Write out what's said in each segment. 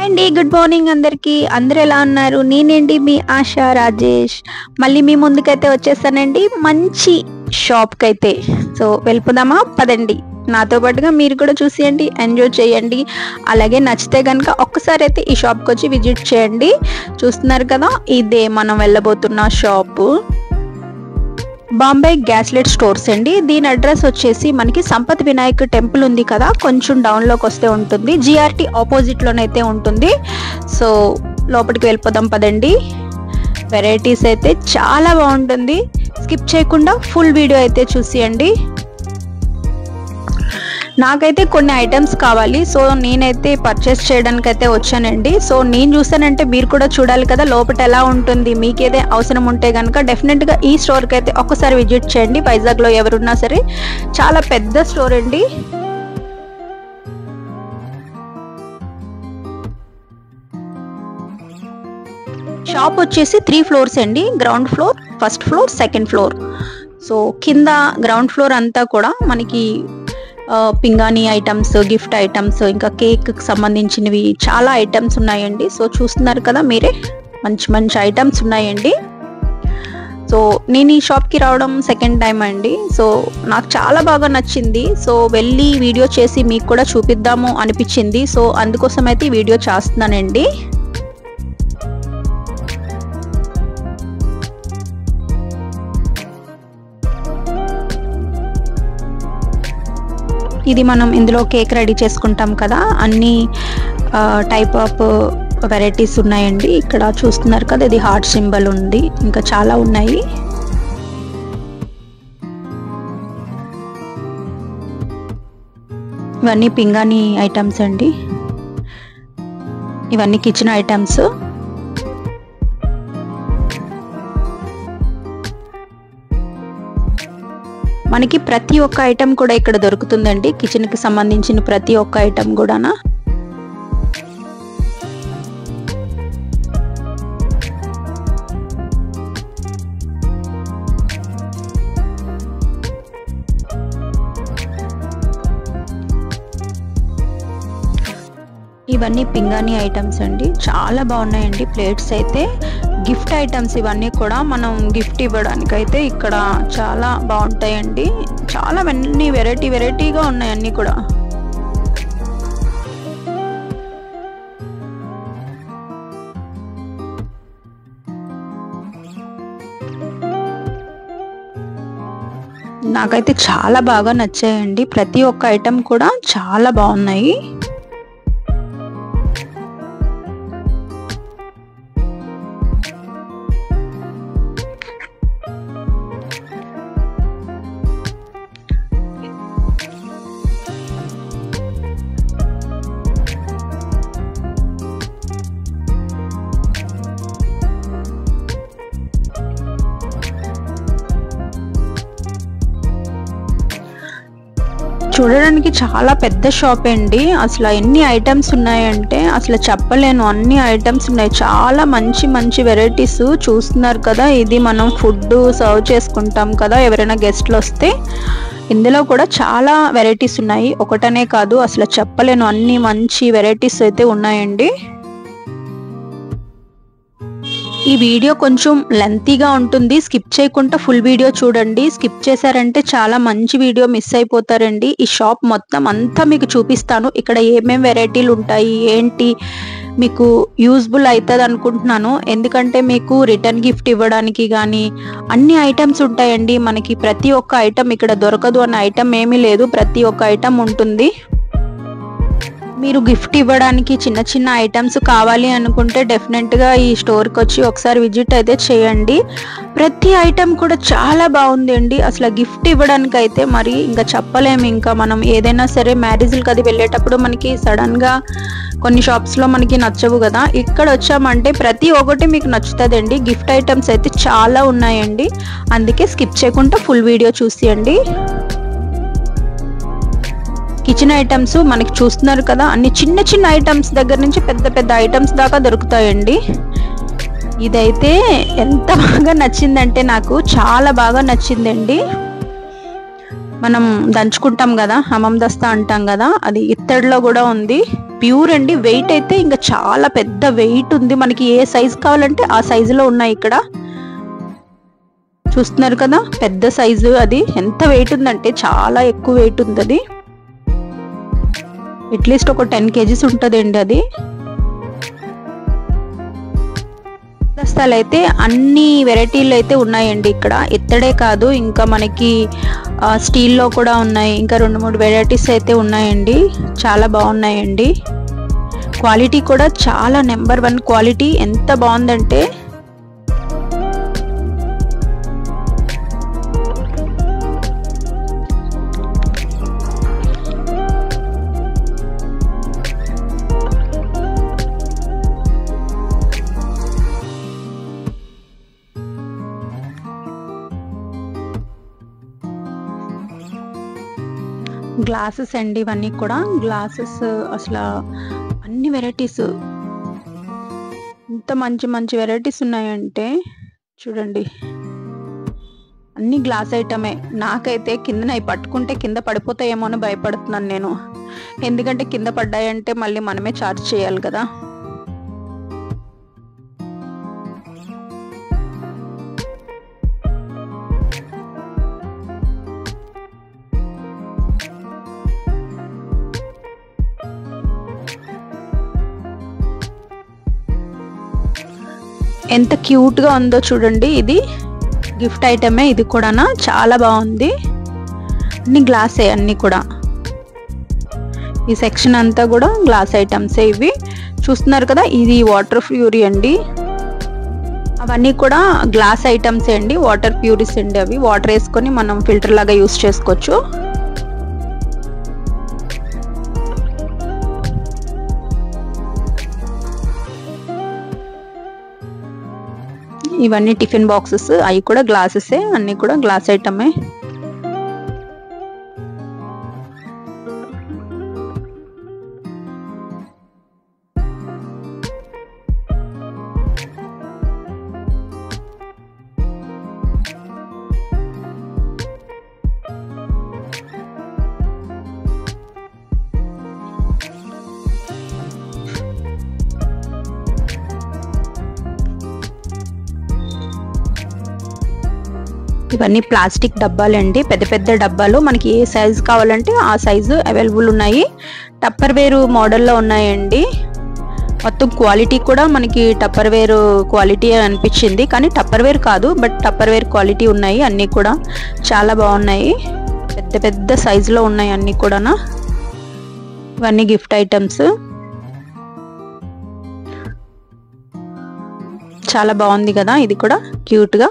అండి good morning అందరికీ. అందరూ ఎలా ఉన్నారు? నేనండి మీ ఆశా రాజేష్. మళ్ళీ మీ ముందుకైతే వచ్చేసానండి మంచి షాప్కి అయితే. సో వెళ్ళిపోదామా? పదండి, నాతో పాటుగా మీరు కూడా చూసేయండి, ఎంజాయ్ చేయండి. అలాగే నచ్చితే కనుక ఒక్కసారి అయితే ఈ షాప్కి వచ్చి విజిట్ చేయండి. చూస్తున్నారు కదా, ఇదే మనం వెళ్ళబోతున్న షాపు. బాంబే గ్యాస్లెట్ స్టోర్స్ అండి. దీని అడ్రస్ వచ్చేసి మనకి సంపత్ వినాయక్ టెంపుల్ ఉంది కదా, కొంచెం డౌన్లోకి వస్తే ఉంటుంది. జిఆర్టీ ఆపోజిట్లోనైతే ఉంటుంది. సో లోపలికి వెళ్ళిపోదాం పదండి. వెరైటీస్ అయితే చాలా బాగుంటుంది. స్కిప్ చేయకుండా ఫుల్ వీడియో అయితే చూసేయండి. నాకైతే కొన్ని ఐటమ్స్ కావాలి, సో నేనైతే పర్చేస్ చేయడానికి అయితే వచ్చానండి. సో నేను చూసానంటే మీరు కూడా చూడాలి కదా లోపల ఎలా ఉంటుంది. మీకేదే అవసరం ఉంటే కనుక డెఫినెట్గా ఈ స్టోర్కి అయితే ఒక్కసారి విజిట్ చేయండి. వైజాగ్లో ఎవరున్నా సరే చాలా పెద్ద స్టోర్ అండి. షాప్ వచ్చేసి 3 ఫ్లోర్స్ అండి. Ground floor, first floor, second floor. So కింద గ్రౌండ్ ఫ్లోర్ అంతా కూడా మనకి పింగాణి ఐటమ్స్, గిఫ్ట్ ఐటమ్స్, ఇంకా కేక్కి సంబంధించినవి చాలా ఐటమ్స్ ఉన్నాయండి. సో చూస్తున్నారు కదా మీరే, మంచి మంచి ఐటమ్స్ ఉన్నాయండి. సో నేను ఈ షాప్కి రావడం సెకండ్ టైం అండి. సో నాకు చాలా బాగా నచ్చింది. సో వెళ్ళి వీడియో చేసి మీకు కూడా చూపిద్దాము అనిపించింది. సో అందుకోసం అయితే ఈ వీడియో చేస్తున్నానండి. ఇది మనం ఇందులో కేక్ రెడీ చేసుకుంటాం కదా, అన్ని టైప్ ఆఫ్ వెరైటీస్ ఉన్నాయండి. ఇక్కడ చూస్తున్నారు కదా, ఇది హార్ట్ సింబల్ ఉంది, ఇంకా చాలా ఉన్నాయి. ఇవన్నీ పింగాణి ఐటమ్స్ అండి. ఇవన్నీ కిచెన్ ఐటమ్స్. మనకి ప్రతి ఒక్క ఐటమ్ కూడా ఇక్కడ దొరుకుతుందండి. కిచెన్ కి సంబంధించిన ప్రతి ఒక్క ఐటమ్ కూడానా. ఇవన్నీ పింగాణి ఐటమ్స్ అండి, చాలా బాగున్నాయండి. ప్లేట్స్ అయితే గిఫ్ట్ ఐటమ్స్, ఇవన్నీ కూడా మనం గిఫ్ట్ ఇవ్వడానికి అయితే ఇక్కడ చాలా బాగుంటాయండి. చాలా అన్ని వెరైటీగా ఉన్నాయి అన్నీ కూడా. నాకైతే చాలా బాగా నచ్చాయండి. ప్రతి ఒక్క ఐటమ్ కూడా చాలా బాగున్నాయి. చూడడానికి చాలా పెద్ద షాప్ అండి. అసలు ఎన్ని ఐటమ్స్ ఉన్నాయంటే అసలు చెప్పలేను, అన్ని ఐటమ్స్ ఉన్నాయి. చాలా మంచి మంచి వెరైటీస్ చూస్తున్నారు కదా. ఇది మనం ఫుడ్ సర్వ్ చేసుకుంటాం కదా ఎవరైనా గెస్ట్లు వస్తే. ఇందులో కూడా చాలా వెరైటీస్ ఉన్నాయి, ఒకటనే కాదు, అసలు చెప్పలేను, అన్ని మంచి వెరైటీస్ అయితే ఉన్నాయండి. ఈ వీడియో కొంచెం లెంతీగా ఉంటుంది, స్కిప్ చేయకుండా ఫుల్ వీడియో చూడండి. స్కిప్ చేశారంటే చాలా మంచి వీడియో మిస్ అయిపోతారండి. ఈ షాప్ మొత్తం అంతా మీకు చూపిస్తాను. ఇక్కడ ఏమేమి వెరైటీలు ఉంటాయి ఏంటి మీకు యూజ్ఫుల్ అవుతుంది అనుకుంటున్నాను. ఎందుకంటే మీకు రిటర్న్ గిఫ్ట్ ఇవ్వడానికి కానీ అన్ని ఐటమ్స్ ఉంటాయండి. మనకి ప్రతి ఒక్క ఐటమ్ ఇక్కడ దొరకదు అన్న ఐటమ్ ఏమీ లేదు, ప్రతి ఒక్క ఐటమ్ ఉంటుంది. మీరు గిఫ్ట్ ఇవ్వడానికి చిన్న చిన్న ఐటమ్స్ కావాలి అనుకుంటే డెఫినెట్గా ఈ స్టోర్కి వచ్చి ఒకసారి విజిట్ అయితే చేయండి. ప్రతి ఐటమ్ కూడా చాలా బాగుంది అండి. అసలు గిఫ్ట్ ఇవ్వడానికి అయితే మరి ఇంకా చెప్పలేము. ఇంకా మనం ఏదైనా సరే మ్యారేజ్లకు అది వెళ్ళేటప్పుడు మనకి సడన్గా కొన్ని షాప్స్లో మనకి నచ్చవు కదా, ఇక్కడ వచ్చామంటే ప్రతి ఒక్కటి మీకు నచ్చుతుందండి. గిఫ్ట్ ఐటమ్స్ అయితే చాలా ఉన్నాయండి, అందుకే స్కిప్ చేయకుండా ఫుల్ వీడియో చూసేయండి. కిచెన్ ఐటమ్స్ మనకి చూస్తున్నారు కదా, అన్ని చిన్న చిన్న ఐటమ్స్ దగ్గర నుంచి పెద్ద పెద్ద ఐటమ్స్ దాకా దొరుకుతాయండి. ఇదైతే ఎంత బాగా నచ్చిందంటే నాకు చాలా బాగా నచ్చిందండి. మనం దంచుకుంటాం కదా, హమం దస్తా అంటాం కదా, అది ఇత్తడిలో కూడా ఉంది. ప్యూర్ అండి. వెయిట్ అయితే ఇంకా చాలా పెద్ద వెయిట్ ఉంది. మనకి ఏ సైజు కావాలంటే ఆ సైజులో ఉన్నాయి ఇక్కడ. చూస్తున్నారు కదా, పెద్ద సైజు. అది ఎంత వెయిట్ ఉందంటే చాలా ఎక్కువ వెయిట్ ఉంది. అది అట్లీస్ట్ ఒక 10 kgs ఉంటుందండి. అది దస్తాలు అయితే అన్ని వెరైటీలు అయితే ఉన్నాయండి ఇక్కడ. ఇత్తడే కాదు, ఇంకా మనకి స్టీల్లో కూడా ఉన్నాయి. ఇంకా 2-3 వెరైటీస్ అయితే ఉన్నాయండి. చాలా బాగున్నాయండి. క్వాలిటీ కూడా చాలా నెంబర్ 1 క్వాలిటీ. ఎంత బాగుందంటే గ్లాసెస్ అండి. ఇవన్నీ కూడా గ్లాసెస్. అసలు అన్ని వెరైటీస్, ఇంత మంచి మంచి వెరైటీస్ ఉన్నాయంటే చూడండి. అన్ని గ్లాస్ ఐటమే. నాకైతే కింద పట్టుకుంటే కింద పడిపోతాయేమో అని భయపడుతున్నాను నేను. ఎందుకంటే కింద పడ్డాయంటే మళ్ళీ మనమే చార్జ్ చేయాలి కదా. ఎంత క్యూట్ గా ఉందో చూడండి. ఇది గిఫ్ట్ ఐటమే. ఇది కూడా చాలా బాగుంది. అన్ని గ్లాసే, అన్ని కూడా. ఈ సెక్షన్ అంతా కూడా గ్లాస్ ఐటమ్సే ఇవి. చూస్తున్నారు కదా, ఇది వాటర్ ప్యూరీ అండి. అవన్నీ కూడా గ్లాస్ ఐటమ్సే అండి, వాటర్ ప్యూరీస్ అండి. అవి వాటర్ వేసుకొని మనం ఫిల్టర్ లాగా యూస్ చేసుకోవచ్చు. ఇవన్నీ టిఫిన్ బాక్సెస్. అవి కూడా గ్లాసెసే, అన్ని కూడా గ్లాస్ ఐటమే. ఇవన్నీ ప్లాస్టిక్ డబ్బాలండి. పెద్ద పెద్ద డబ్బాలు. మనకి ఏ సైజు కావాలంటే ఆ సైజు అవైలబుల్ ఉన్నాయి. టప్పర్ వేరు మోడల్లో ఉన్నాయండి. మొత్తం క్వాలిటీ కూడా మనకి టప్పర్ వేర్ క్వాలిటీ అనిపించింది, కానీ టప్పర్ వేర్ కాదు, బట్ టప్పర్ వేర్ క్వాలిటీ ఉన్నాయి. అన్నీ కూడా చాలా బాగున్నాయి. పెద్ద పెద్ద సైజులో ఉన్నాయి అన్నీ కూడా. ఇవన్నీ గిఫ్ట్ ఐటమ్స్. చాలా బాగుంది కదా, ఇది కూడా క్యూట్ గా.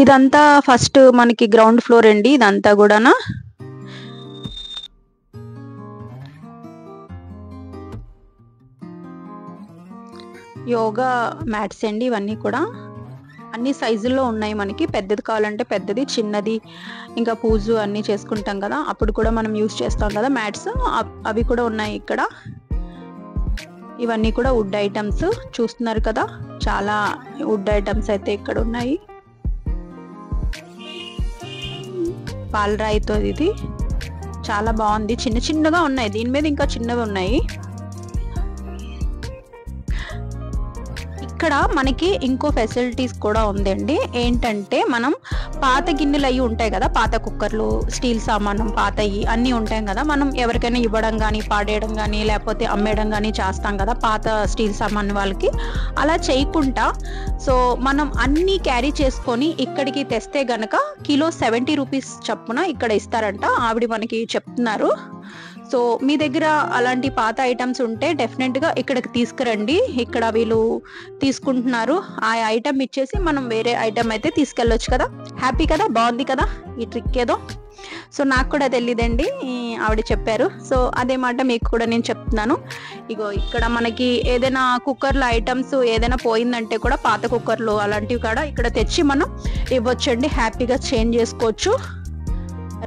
ఇదంతా ఫస్ట్ మనకి గ్రౌండ్ ఫ్లోర్ అండి. ఇదంతా కూడా యోగా మ్యాట్స్ అండి. ఇవన్నీ కూడా అన్ని సైజుల్లో ఉన్నాయి. మనకి పెద్దది కావాలంటే పెద్దది, చిన్నది, ఇంకా పూజ అన్నీ చేసుకుంటాం కదా, అప్పుడు కూడా మనం యూజ్ చేస్తాం కదా మ్యాట్స్, అవి కూడా ఉన్నాయి ఇక్కడ. ఇవన్నీ కూడా వుడ్ ఐటమ్స్. చూస్తున్నారు కదా, చాలా వుడ్ ఐటమ్స్ అయితే ఇక్కడ ఉన్నాయి. పాలరాయితో ఇది చాలా బాగుంది. చిన్న చిన్నగా ఉన్నాయి. దీని మీద ఇంకా చిన్నవి ఉన్నాయి. ఇక్కడ మనకి ఇంకో ఫెసిలిటీస్ కూడా ఉందండి. ఏంటంటే మనం పాత గిన్నెలు అవి ఉంటాయి కదా, పాత కుక్కర్లు, స్టీల్ సామానం పాతవి అన్నీ ఉంటాయి కదా, మనం ఎవరికైనా ఇవ్వడం కానీ, పాడేయడం కానీ, లేకపోతే అమ్మేయడం కానీ చేస్తాం కదా పాత స్టీల్ సామాన్ వాళ్ళకి. అలా చేయకుండా సో మనం అన్నీ క్యారీ చేసుకొని ఇక్కడికి తెస్తే గనక కిలో 70 రూపీస్ చొప్పున ఇక్కడ ఇస్తారంట. ఆవిడ మనకి చెప్తున్నారు. సో మీ దగ్గర అలాంటి పాత ఐటమ్స్ ఉంటే డెఫినెట్గా ఇక్కడికి తీసుకురండి. ఇక్కడ వీళ్ళు తీసుకుంటున్నారు. ఆ ఐటమ్ ఇచ్చేసి మనం వేరే ఐటమ్ అయితే తీసుకెళ్ళొచ్చు కదా. హ్యాపీ కదా, బాగుంది కదా ఈ ట్రిక్ ఏదో. సో నాకు కూడా తెలియదండి, ఆవిడ చెప్పారు. సో అదే మాట మీకు కూడా నేను చెప్తున్నాను. ఇగో ఇక్కడ మనకి ఏదైనా కుక్కర్లో ఐటమ్స్ ఏదైనా పోయిందంటే కూడా పాత కుక్కర్లు అలాంటివి కూడా ఇక్కడ తెచ్చి మనం ఇవ్వచ్చండి. హ్యాపీగా చేంజ్ చేసుకోవచ్చు.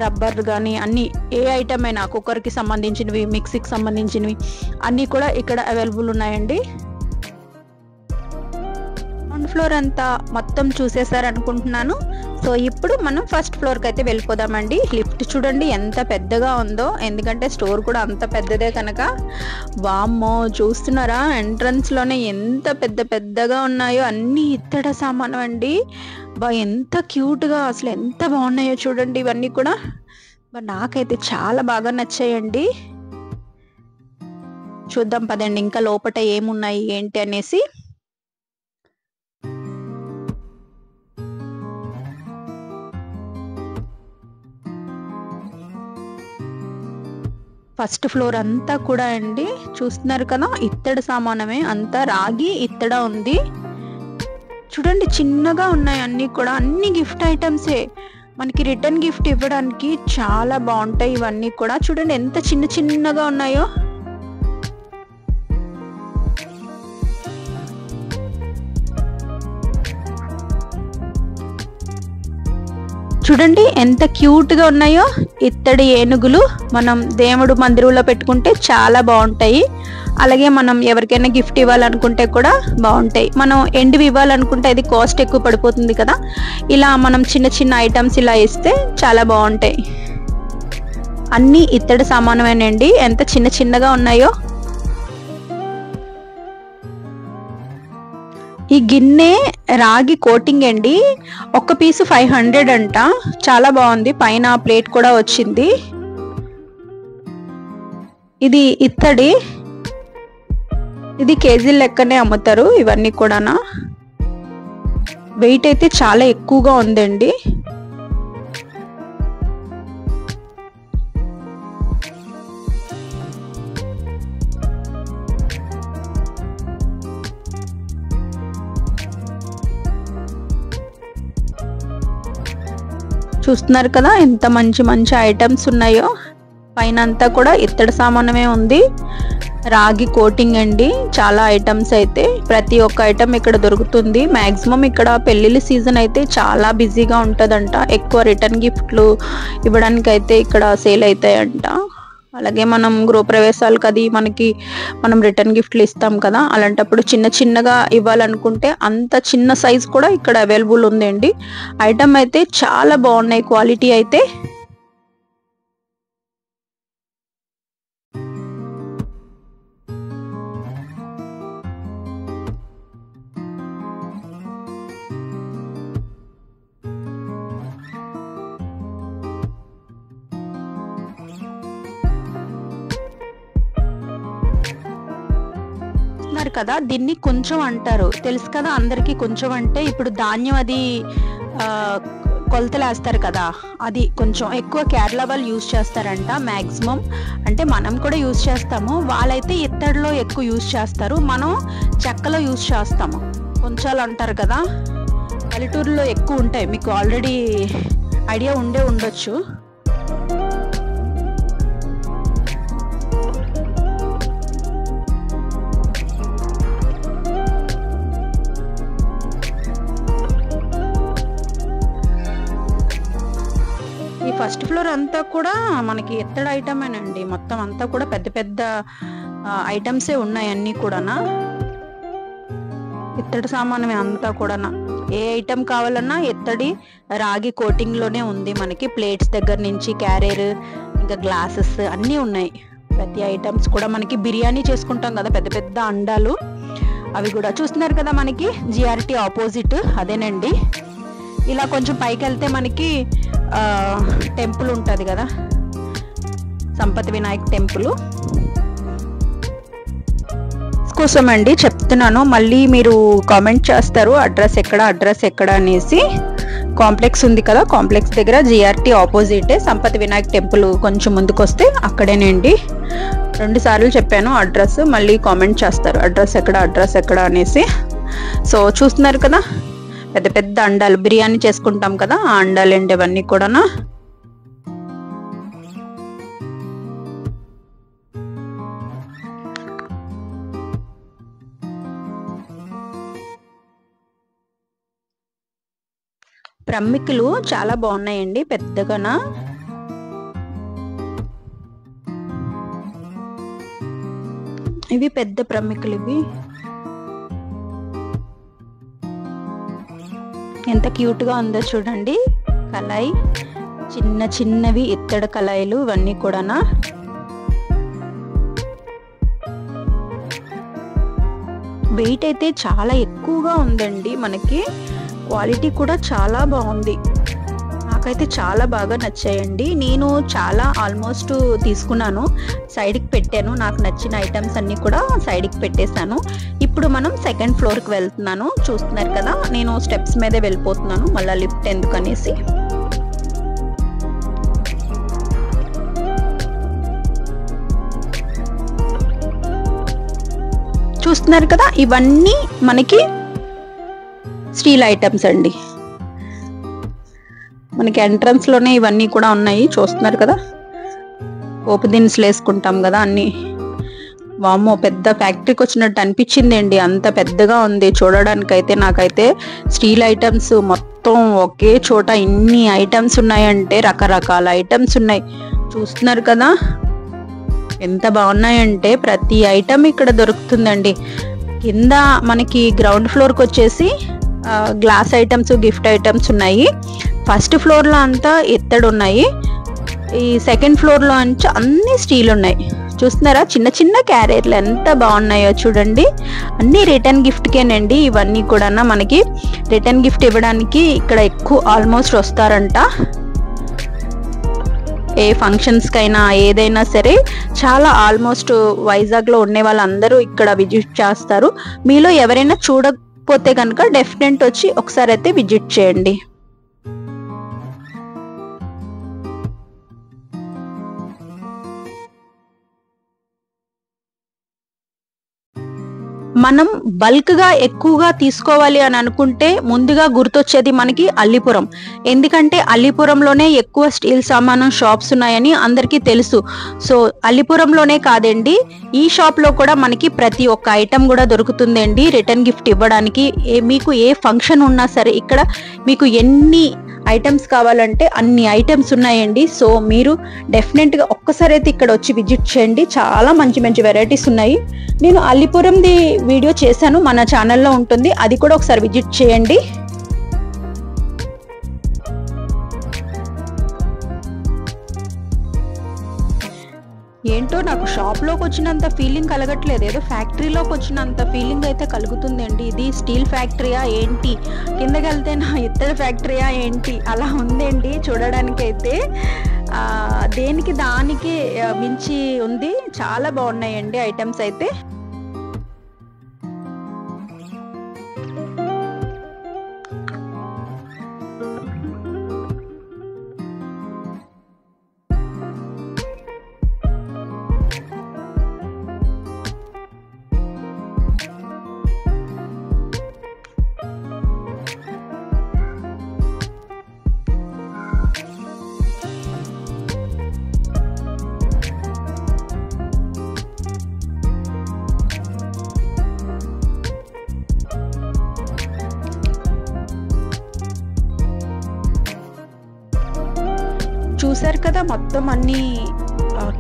రబ్బర్ కానీ అన్ని, ఏ ఐటమ్ అయినా కుక్కర్కి సంబంధించినవి, మిక్సీకి సంబంధించినవి అన్నీ కూడా ఇక్కడ అవైలబుల్ ఉన్నాయండి. ఫ్లోర్ అంతా మొత్తం చూసేసారు అనుకుంటున్నాను. సో ఇప్పుడు మనం ఫస్ట్ ఫ్లోర్కి అయితే వెళ్ళిపోదామండి. లిఫ్ట్ చూడండి ఎంత పెద్దగా ఉందో, ఎందుకంటే స్టోర్ కూడా అంత పెద్దదే కనుక. వామ్మో, చూస్తున్నారా ఎంట్రన్స్లోనే ఎంత పెద్దగా ఉన్నాయో, అన్నీ ఇత్తడ సామాను అండి. ఎంత క్యూట్గా, అసలు ఎంత బాగున్నాయో చూడండి ఇవన్నీ కూడా. నాకైతే చాలా బాగా నచ్చాయండి. చూద్దాం పదండి ఇంకా లోపట ఏమున్నాయి ఏంటి అనేసి. ఫస్ట్ ఫ్లోర్ అంతా కూడా అండి చూస్తున్నారు కదా, ఇత్తడి సామానమే, అంతా రాగి ఇత్తడ ఉంది. చూడండి చిన్నగా ఉన్నాయి అన్నీ కూడా, అన్ని గిఫ్ట్ ఐటమ్సే. మనకి రిటర్న్ గిఫ్ట్ ఇవ్వడానికి చాలా బాగుంటాయి ఇవన్నీ కూడా. చూడండి ఎంత చిన్నగా ఉన్నాయో. చూడండి ఎంత క్యూట్గా ఉన్నాయో. ఇత్తడి ఏనుగులు మనం దేవుడు మందిరంలో పెట్టుకుంటే చాలా బాగుంటాయి. అలాగే మనం ఎవరికైనా గిఫ్ట్ ఇవ్వాలనుకుంటే కూడా బాగుంటాయి. మనం ఎండివి ఇవ్వాలనుకుంటే అది కాస్ట్ ఎక్కువ పడిపోతుంది కదా. ఇలా మనం చిన్న ఐటమ్స్ ఇలా ఇస్తే చాలా బాగుంటాయి. అన్నీ ఇత్తడి సామానమేనండి, ఎంత చిన్నగా ఉన్నాయో. ఈ గిన్నె రాగి కోటింగ్ అండి, ఒక్క పీసు 500 అంట. చాలా బాగుంది, పైన ప్లేట్ కూడా వచ్చింది. ఇది ఇత్తడి, ఇది కేజీ లెక్కనే అమ్ముతారు ఇవన్నీ కూడా. వెయిట్ అయితే చాలా ఎక్కువగా ఉందండి. చూస్తున్నారు కదా ఎంత మంచి ఐటమ్స్ ఉన్నాయో. పైన అంతా కూడా ఇత్తడి సామానమే ఉంది, రాగి కోటింగ్ అండి. చాలా ఐటమ్స్ అయితే, ప్రతి ఒక్క ఐటమ్ ఇక్కడ దొరుకుతుంది. మ్యాక్సిమం ఇక్కడ పెళ్ళిళ్ళ సీజన్ అయితే చాలా బిజీగా ఉంటుందంట. ఎక్కువ రిటర్న్ గిఫ్ట్లు ఇవ్వడానికి అయితే ఇక్కడ సేల్ అవుతాయంట. అలాగే మనం గృహప్రవేశాలకు అది మనం రిటర్న్ గిఫ్ట్లు ఇస్తాం కదా, అలాంటప్పుడు చిన్నగా ఇవ్వాలనుకుంటే అంత చిన్న సైజ్ కూడా ఇక్కడ అవైలబుల్ ఉందండి. ఐటమ్ అయితే చాలా బాగున్నాయి, క్వాలిటీ అయితే. కదా దీన్ని కొంచెం అంటారు, తెలుసు కదా అందరికి. కొంచెం అంటే ఇప్పుడు ధాన్యం అది కొలతలు వేస్తారు కదా, అది కొంచెం ఎక్కువ కేరళ వాళ్ళు యూజ్ చేస్తారంట మ్యాక్సిమం. అంటే మనం కూడా యూజ్ చేస్తాము, వాళ్ళైతే ఇత్తడిలో ఎక్కువ యూజ్ చేస్తారు, మనం చెక్కలో యూజ్ చేస్తాము. కొంచెం అంటారు కదా, పల్లెటూరులో ఎక్కువ ఉంటాయి, మీకు ఆల్రెడీ ఐడియా ఉండొచ్చు. ఫస్ట్ ఫ్లోర్ అంతా కూడా మనకి ఇత్తడి ఐటమేనండి, మొత్తం అంతా కూడా పెద్ద ఐటమ్సే ఉన్నాయి అన్నీ కూడా. ఇత్తడి సామానమే అంతా కూడా. ఏ ఐటమ్ కావాలన్నా ఇత్తడి రాగి కోటింగ్ లోనే ఉంది మనకి. ప్లేట్స్ దగ్గర నుంచి క్యారియర్, ఇంకా గ్లాసెస్ అన్నీ ఉన్నాయి. ప్రతి ఐటమ్స్ కూడా మనకి బిర్యానీ చేసుకుంటాం కదా, పెద్ద అండాలు, అవి కూడా చూస్తున్నారు కదా. మనకి జిఆర్టీ ఆపోజిట్ అదేనండి. ఇలా కొంచెం పైకి వెళ్తే మనకి టెంపుల్ ఉంటుంది కదా, సంపత్ వినాయక్ టెంపుల్ కోసం అండి చెప్తున్నాను. మళ్ళీ మీరు కామెంట్ చేస్తారు అడ్రస్ ఎక్కడ అనేసి. కాంప్లెక్స్ ఉంది కదా, కాంప్లెక్స్ దగ్గర జిఆర్టీ ఆపోజిటే సంపత్ వినాయక్ టెంపుల్ కొంచెం ముందుకు వస్తే అక్కడేనండి. 2 సార్లు చెప్పాను అడ్రస్, మళ్ళీ కామెంట్ చేస్తారు అడ్రస్ ఎక్కడ అనేసి. సో చూస్తున్నారు కదా పెద్ద అండాలు, బిర్యానీ చేసుకుంటాం కదా ఆ అండాలండి అవన్నీ కూడా. ప్రమికలు చాలా బాగున్నాయండి పెద్దగానా. ఇవి పెద్ద ప్రమికలు ఇవి. ఎంత క్యూట్గా ఉందో చూడండి. కళాయి చిన్న చిన్నవి ఇత్తడి కళాయిలు ఇవన్నీ కూడానా. వెయిట్ అయితే చాలా ఎక్కువగా ఉందండి. మనకి క్వాలిటీ కూడా చాలా బాగుంది. నాకైతే చాలా బాగా నచ్చాయండి. నేను చాలా ఆల్మోస్ట్ తీసుకున్నాను, సైడ్కి పెట్టాను. నాకు నచ్చిన ఐటమ్స్ అన్నీ కూడా సైడ్కి పెట్టేశాను. ఇప్పుడు మనం సెకండ్ ఫ్లోర్కి వెళ్తున్నాను. చూస్తున్నారు కదా, నేను స్టెప్స్ మీదే వెళ్ళిపోతున్నాను, మళ్ళీ లిఫ్ట్ ఎందుకనేసి. చూస్తున్నారు కదా, ఇవన్నీ మనకి స్టీల్ ఐటమ్స్ అండి. మనకి ఎంట్రన్స్ లోనే ఇవన్నీ కూడా ఉన్నాయి. చూస్తున్నారు కదా, పోపు దినుసులు వేసుకుంటాం కదా అన్ని. వామ్మో, పెద్ద ఫ్యాక్టరీకి వచ్చినట్టు అనిపించింది అండి, అంత పెద్దగా ఉంది చూడడానికైతే. నాకైతే స్టీల్ ఐటమ్స్ మొత్తం ఒకే చోట ఇన్ని ఐటమ్స్ ఉన్నాయంటే, రకరకాల ఐటమ్స్ ఉన్నాయి. చూస్తున్నారు కదా ఎంత బాగున్నాయంటే, ప్రతి ఐటమ్ ఇక్కడ దొరుకుతుందండి. కింద మనకి గ్రౌండ్ ఫ్లోర్కి వచ్చేసి గ్లాస్ ఐటమ్స్, గిఫ్ట్ ఐటమ్స్ ఉన్నాయి. ఫస్ట్ ఫ్లోర్లో అంతా ఇత్తడి ఉన్నాయి. ఈ సెకండ్ ఫ్లోర్లో నుంచి అన్ని స్టీల్ ఉన్నాయి. చూస్తున్నారా, చిన్న చిన్న క్యారియర్లు ఎంత బాగున్నాయో చూడండి. అన్ని రిటర్న్ గిఫ్ట్కేనండి ఇవన్నీ కూడా. మనకి రిటర్న్ గిఫ్ట్ ఇవ్వడానికి ఇక్కడ ఎక్కువ ఆల్మోస్ట్ వస్తారంట. ఏ ఫంక్షన్స్కైనా ఏదైనా సరే చాలా ఆల్మోస్ట్ వైజాగ్లో ఉండే వాళ్ళందరూ ఇక్కడ విజిట్ చేస్తారు. మీలో ఎవరైనా చూడకపోతే కనుక డెఫినెట్ వచ్చి ఒకసారి అయితే విజిట్ చేయండి. మనం బల్క్గా ఎక్కువగా తీసుకోవాలి అని అనుకుంటే ముందుగా గుర్తొచ్చేది మనకి అల్లిపురం. ఎందుకంటే అల్లిపురంలోనే ఎక్కువ స్టీల్ సామాను షాప్స్ ఉన్నాయని అందరికీ తెలుసు. సో అల్లిపురంలోనే కాదండి, ఈ షాప్లో కూడా మనకి ప్రతి ఒక్క ఐటెం కూడా దొరుకుతుందండి రిటర్న్ గిఫ్ట్ ఇవ్వడానికి. మీకు ఏ ఫంక్షన్ ఉన్నా సరే ఇక్కడ మీకు ఎన్ని ఐటమ్స్ కావాలంటే అన్ని ఐటమ్స్ ఉన్నాయండి. సో మీరు డెఫినెట్గా ఒక్కసారి అయితే ఇక్కడ వచ్చి విజిట్ చేయండి. చాలా మంచి మంచి వెరైటీస్ ఉన్నాయి. నేను అల్లిపురంది వీడియో చేశాను, మన ఛానల్లో ఉంటుంది, అది కూడా ఒకసారి విజిట్ చేయండి. ఏంటో నాకు షాప్లోకి వచ్చినంత ఫీలింగ్ కలగట్లేదు, ఏదో ఫ్యాక్టరీలోకి వచ్చినంత ఫీలింగ్ అయితే కలుగుతుందండి. ఇది స్టీల్ ఫ్యాక్టరీయా ఏంటి, కిందకి వెళ్తే నా ఇత్తడి ఫ్యాక్టరీయా ఏంటి, అలా ఉందండి చూడడానికైతే. దేనికి దానికి మించి ఉంది. చాలా బాగున్నాయండి ఐటమ్స్ అయితే. చూసారు కదా, మొత్తం అన్ని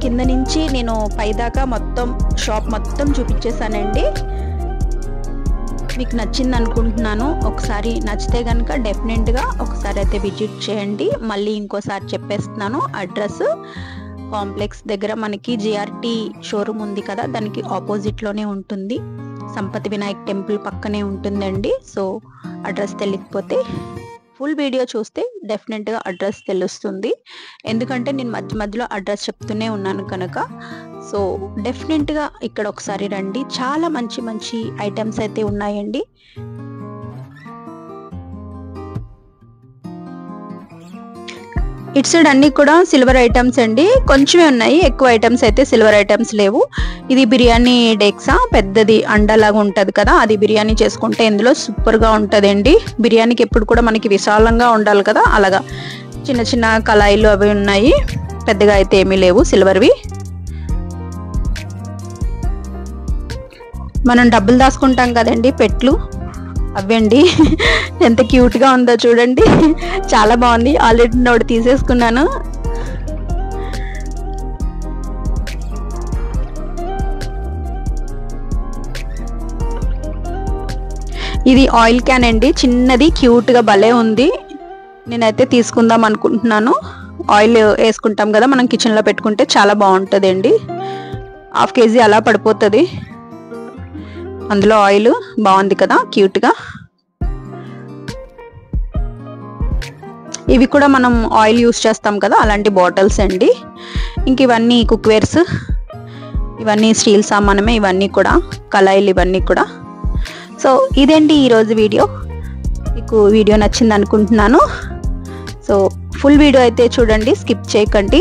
కింద నుంచి నేను పైదాకా మొత్తం షాప్ మొత్తం చూపించేశానండి. మీకు నచ్చింది అనుకుంటున్నాను. ఒకసారి నచ్చితే కనుక డెఫినెట్గా ఒకసారి అయితే విజిట్ చేయండి. మళ్ళీ ఇంకోసారి చెప్పేస్తున్నాను, అడ్రస్ కాంప్లెక్స్ దగ్గర మనకి జిఆర్టీ షోరూమ్ ఉంది కదా, దానికి ఆపోజిట్లోనే ఉంటుంది. సంపతి వినాయక్ టెంపుల్ పక్కనే ఉంటుందండి. సో అడ్రస్ తెలియకపోతే ఫుల్ వీడియో చూస్తే డెఫినెట్గా అడ్రస్ తెలుస్తుంది. ఎందుకంటే నేను మధ్య మధ్యలో అడ్రస్ చెప్తూనే ఉన్నాను కనుక. సో డెఫినెట్గా ఇక్కడ ఒకసారి రండి. చాలా మంచి మంచి ఐటమ్స్ అయితే ఉన్నాయండి. ఇటు సైడ్ అన్ని కూడా సిల్వర్ ఐటమ్స్ అండి. కొంచెమే ఉన్నాయి, ఎక్కువ ఐటమ్స్ అయితే సిల్వర్ ఐటమ్స్ లేవు. ఇది బిర్యానీ డెక్సా, పెద్దది అండలాగా ఉంటుంది కదా, అది బిర్యానీ చేసుకుంటే ఇందులో సూపర్గా ఉంటుందండి. బిర్యానీకి ఎప్పుడు కూడా మనకి విశాలంగా ఉండాలి కదా, అలాగా చిన్న చిన్న కళాయిలు అవి ఉన్నాయి, పెద్దగా అయితే ఏమీ లేవు సిల్వర్వి. మనం డబ్బులు దాచుకుంటాం కదండి పెట్లు, అవ్వండి. ఎంత క్యూట్గా ఉందో చూడండి, చాలా బాగుంది. ఆల్రెడీ నోటి తీసేసుకున్నాను. ఇది ఆయిల్ క్యాన్ అండి, చిన్నది క్యూట్ గా భలే ఉంది. నేనైతే తీసుకుందాం అనుకుంటున్నాను. ఆయిల్ వేసుకుంటాం కదా మనం కిచెన్ లో పెట్టుకుంటే, చాలా బాగుంటుంది అండి. 1/2 kg అలా పడిపోతుంది. అందులో ఆయిల్ బాగుంది కదా క్యూట్ గా. ఇవి కూడా మనం ఆయిల్ యూస్ చేస్తాం కదా అలాంటి బాటిల్స్ అండి. ఇంక ఇవన్నీ కుక్వేర్స్, ఇవన్నీ స్టీల్ సామానమే, ఇవన్నీ కూడా కళాయిలు, ఇవన్నీ కూడా. సో ఇదేంటి ఈరోజు వీడియో. మీకు వీడియో నచ్చింది అనుకుంటున్నాను. సో ఫుల్ వీడియో అయితే చూడండి, స్కిప్ చేయకండి.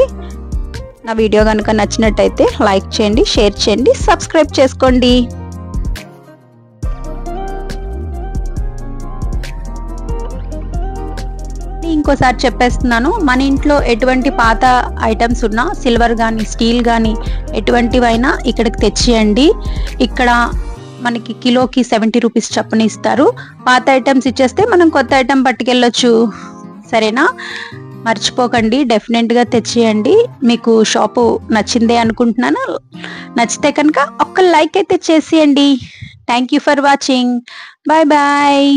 నా వీడియో కనుక నచ్చినట్టయితే లైక్ చేయండి, షేర్ చేయండి, సబ్స్క్రైబ్ చేసుకోండి. ఇంకోసారి చెప్పేస్తున్నాను, మన ఇంట్లో ఎటువంటి పాత ఐటమ్స్ ఉన్నా, సిల్వర్ కానీ స్టీల్ కానీ ఎటువంటివైనా ఇక్కడికి తెచ్చేయండి. ఇక్కడ మనకి కిలోకి 70 రూపీస్ చప్పున ఇస్తారు. పాత ఐటమ్స్ ఇచ్చేస్తే మనం కొత్త ఐటమ్ పట్టుకెళ్ళొచ్చు. సరేనా? మర్చిపోకండి, డెఫినెట్గా తెచ్చేయండి. మీకు షాపు నచ్చిందే అనుకుంటున్నాను. నచ్చితే కనుక ఒక్క లైక్ అయితే చేసేయండి. Thank you for watching. Bye bye.